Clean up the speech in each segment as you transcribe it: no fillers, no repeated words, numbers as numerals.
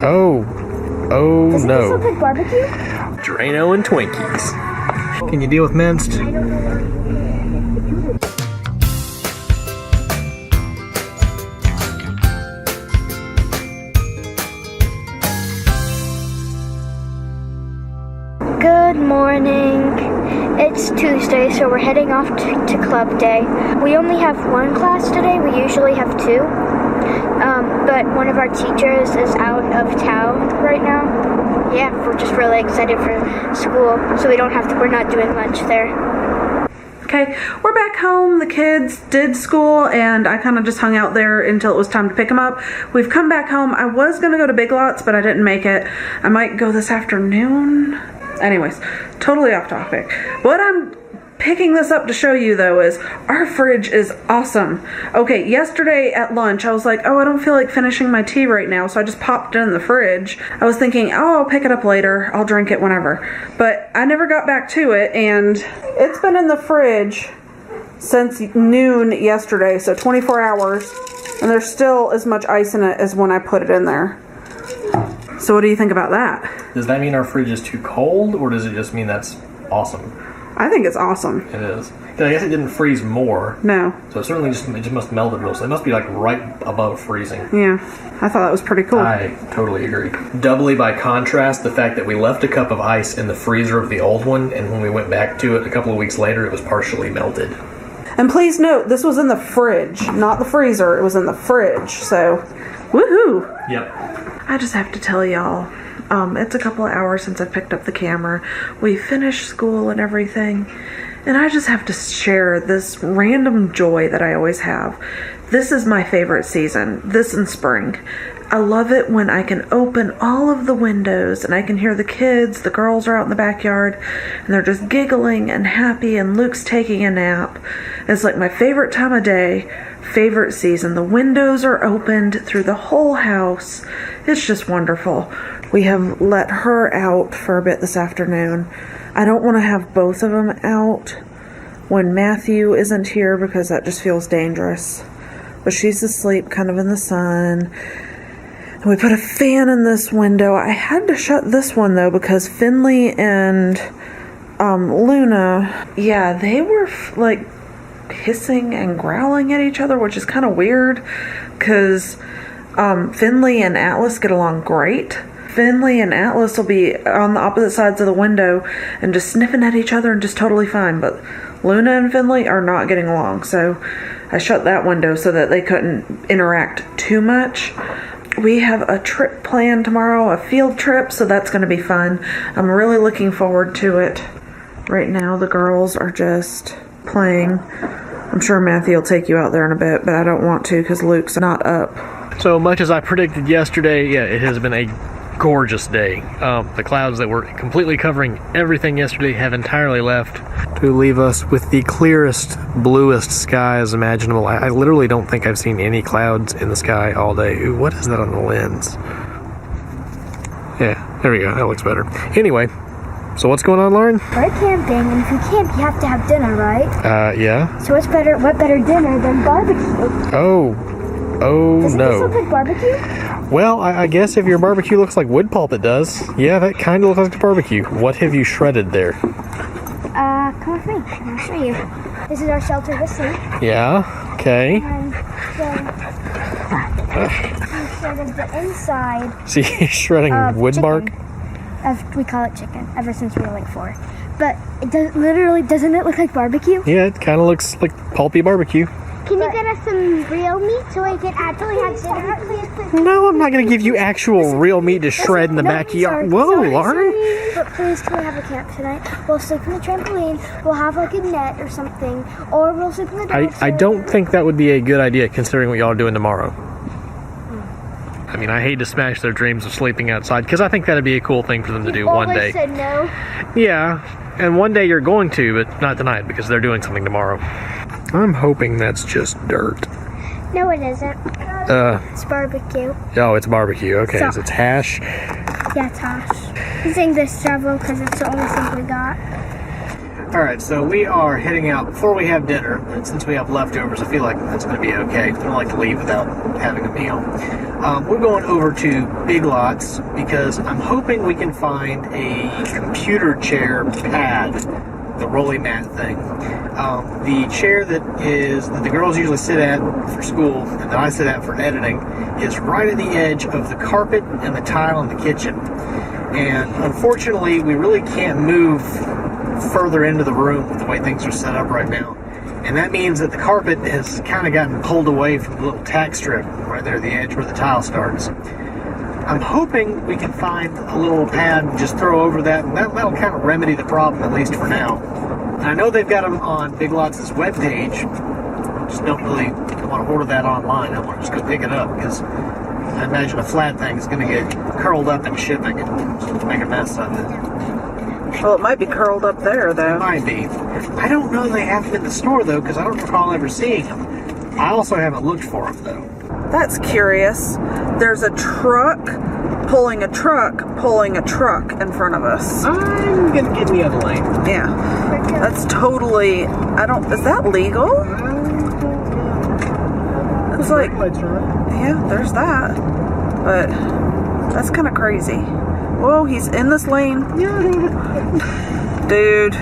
Oh Doesn't no. this look like barbecue? Drano and Twinkies. Can you deal with minced? I don't know. Good morning. It's Tuesday, so we're heading off to club day. We only have one class today. We usually have two. But one of our teachers is out of town right now. Yeah, we're just really excited for school, so we're not doing lunch there. Okay, we're back home. The kids did school, and I kind of just hung out there until it was time to pick them up. We've come back home. I was going to go to Big Lots, but I didn't make it. I might go this afternoon. Anyways, totally off topic. What I'm picking this up to show you, though, is our fridge is awesome. Okay, yesterday at lunch, I was like, oh, I don't feel like finishing my tea right now, so I just popped it in the fridge. I was thinking, oh, I'll pick it up later. I'll drink it whenever. But I never got back to it, and it's been in the fridge since noon yesterday, so 24 hours, and there's still as much ice in it as when I put it in there. So what do you think about that? Does that mean our fridge is too cold, or does it just mean that's awesome? I think it's awesome. It is. 'Cause I guess it didn't freeze more. No. So it certainly just must melt it mostly. It must be like right above freezing. Yeah. I thought that was pretty cool. I totally agree. Doubly by contrast, the fact that we left a cup of ice in the freezer of the old one, and when we went back to it a couple of weeks later, it was partially melted. And please note, this was in the fridge, not the freezer. It was in the fridge. So, woohoo! Yep. I just have to tell y'all, it's a couple of hours since I picked up the camera. We finished school and everything, and I just have to share this random joy that I always have. This is my favorite season, this and spring. I love it when I can open all of the windows and I can hear the kids, the girls are out in the backyard, and they're just giggling and happy, and Luke's taking a nap. It's like my favorite time of day, favorite season. The windows are opened through the whole house. It's just wonderful. We have let her out for a bit this afternoon. I don't want to have both of them out when Matthew isn't here because that just feels dangerous. But she's asleep kind of in the sun. And we put a fan in this window. I had to shut this one though because Finley and Luna, yeah, they were like hissing and growling at each other, which is kind of weird because Finley and Atlas get along great. Finley and Atlas will be on the opposite sides of the window and just sniffing at each other and just totally fine, but Luna and Finley are not getting along, so I shut that window so that they couldn't interact too much. We have a trip planned tomorrow, a field trip, so that's going to be fun. I'm really looking forward to it. Right now the girls are just playing. I'm sure Matthew will take you out there in a bit, but I don't want to because Luke's not up. So much as I predicted yesterday, yeah, it has been a gorgeous day. The clouds that were completely covering everything yesterday have entirely left to leave us with the clearest, bluest skies imaginable. I literally don't think I've seen any clouds in the sky all day. Ooh, what is that on the lens? Yeah, there we go. That looks better. Anyway, so what's going on, Lauren? We're camping, and if you camp, you have to have dinner, right? Yeah. So what better dinner than barbecue? Oh Doesn't no. this look like barbecue? Well, I guess if your barbecue looks like wood pulp, it does. Yeah, that kind of looks like barbecue. What have you shredded there? Come with me. I'll show you. This is our shelter to sleep. Yeah, okay. And so, we shredded the inside. See, you're shredding wood chicken. bark? We call it chicken, ever since we were like 4. But doesn't it look like barbecue? Yeah, it kind of looks like pulpy barbecue. Can you get us some real meat so we can actually have dinner? Please. No, I'm not going to give you actual real meat to shred in the backyard. Whoa, Lauren. But please, can we have a camp tonight? We'll sleep in the trampoline. We'll have like a net or something. Or we'll sleep in the dorm. I don't think that would be a good idea considering what y'all are doing tomorrow. I mean, I hate to smash their dreams of sleeping outside because I think that'd be a cool thing for them to do one day. You always said no. Yeah, and one day you're going to, but not tonight because they're doing something tomorrow. I'm hoping that's just dirt. No, it isn't. It's barbecue. Oh, it's barbecue. Okay, so it's hash. Yeah, it's hash. I'm saying this travel because it's the only thing we got. Alright, so we are heading out before we have dinner, and since we have leftovers, I feel like that's going to be okay. I don't like to leave without having a meal. We're going over to Big Lots because I'm hoping we can find a computer chair pad, the rolly mat thing. The chair that the girls usually sit at for school and that I sit at for editing is right at the edge of the carpet and the tile in the kitchen. And unfortunately, we really can't move further into the room with the way things are set up right now. And that means that the carpet has kind of gotten pulled away from the little tack strip right there at the edge where the tile starts. I'm hoping we can find a little pad and just throw over that, and that'll kind of remedy the problem, at least for now. And I know they've got them on Big Lots' webpage. I just don't really want to order that online. I want to just go pick it up because I imagine a flat thing is going to get curled up in shipping and make a mess of it. Well, it might be curled up there, though. It might be. I don't know they have them in the store, though, because I don't recall ever seeing them. I also haven't looked for them, though. That's curious. There's a truck pulling a truck in front of us. I'm going to get in the other lane. Yeah. That's totally... Is that legal? It's like... Yeah, there's that. But that's kind of crazy. Whoa, he's in this lane. Dude,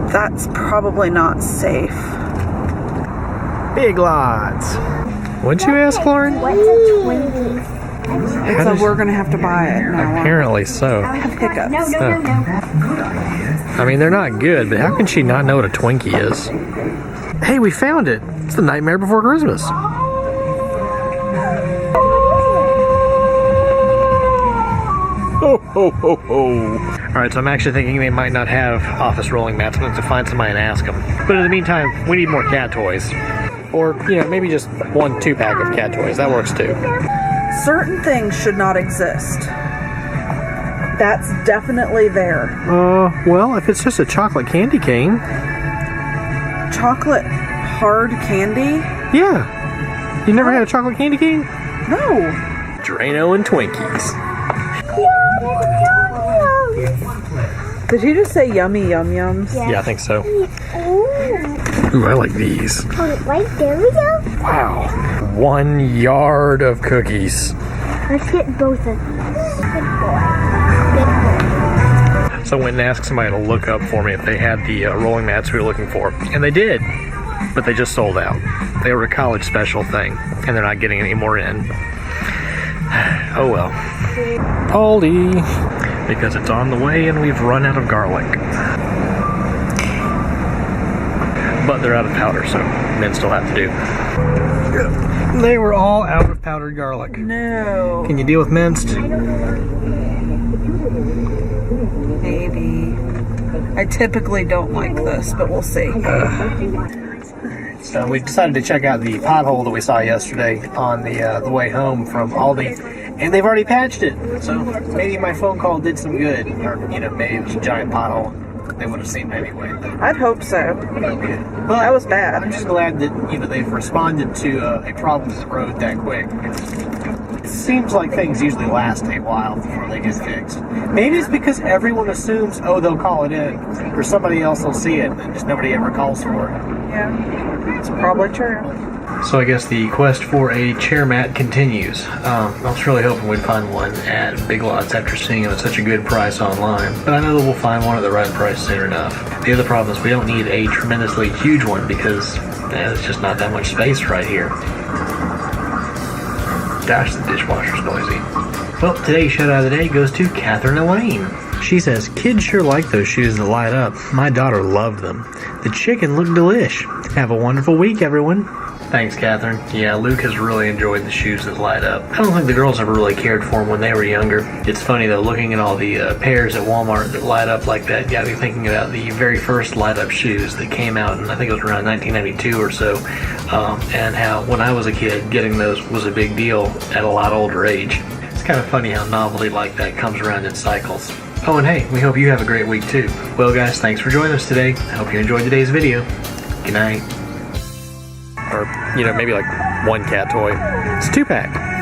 that's probably not safe. Big Lots. What'd you ask, Lauren? What's a Twinkie? So we're going to have to buy it now. Apparently so. Hiccups. No. I mean, they're not good, but how can she not know what a Twinkie is? Hey, we found it. It's the Nightmare Before Christmas. Ho, ho, ho, ho. Alright, so I'm actually thinking they might not have office rolling mats. I'm going to find somebody and ask them. But in the meantime, we need more cat toys. Or, maybe just 1 2-pack of cat toys. That works too. Certain things should not exist. That's definitely there. Well, if it's just a chocolate candy cane. Chocolate hard candy? Yeah. You never had a chocolate candy cane? No. Drano and Twinkies. Did you just say yummy yum yums? Yeah, I think so. Ooh, I like these. Oh, right there we go. Wow. 1 yard of cookies. Let's get both of them. Good boy. So I went and asked somebody to look up for me if they had the rolling mats we were looking for. And they did. But they just sold out. They were a college special thing. And they're not getting any more in. Oh well. Aldi. Because it's on the way and we've run out of garlic. But they're out of powder, so men still have to do. They were all out of powdered garlic. No. Can you deal with minced? Maybe. I typically don't like this, but we'll see. So we decided to check out the pothole that we saw yesterday on the way home from Aldi. And they've already patched it. So maybe my phone call did some good. Or, maybe it was a giant pothole. They would have seen it anyway. I'd hope so. But That was bad. I'm just glad that, they've responded to a problem with the road that quick. It seems like things usually last a while before they get fixed. Maybe it's because everyone assumes, they'll call it in. Or somebody else will see it and just nobody ever calls for it. Yeah. It's probably true. So I guess the quest for a chair mat continues. I was really hoping we'd find one at Big Lots after seeing it at such a good price online, but I know that we'll find one at the right price soon enough. The other problem is we don't need a tremendously huge one because there's just not that much space right here. Gosh, the dishwasher's noisy. Well, today's shout out of the day goes to Catherine Elaine. She says, kids sure like those shoes that light up. My daughter loved them. The chicken looked delish. Have a wonderful week, everyone. Thanks, Catherine. Yeah, Luke has really enjoyed the shoes that light up. I don't think the girls ever really cared for them when they were younger. It's funny, though, looking at all the pairs at Walmart that light up like that got me thinking about the very first light-up shoes that came out, and I think it was around 1992 or so, and how, when I was a kid, getting those was a big deal at a lot older age. It's kind of funny how novelty like that comes around in cycles. Oh, and hey, we hope you have a great week, too. Well, guys, thanks for joining us today. I hope you enjoyed today's video. Good night. Or, maybe like 1 cat toy. It's a 2-pack.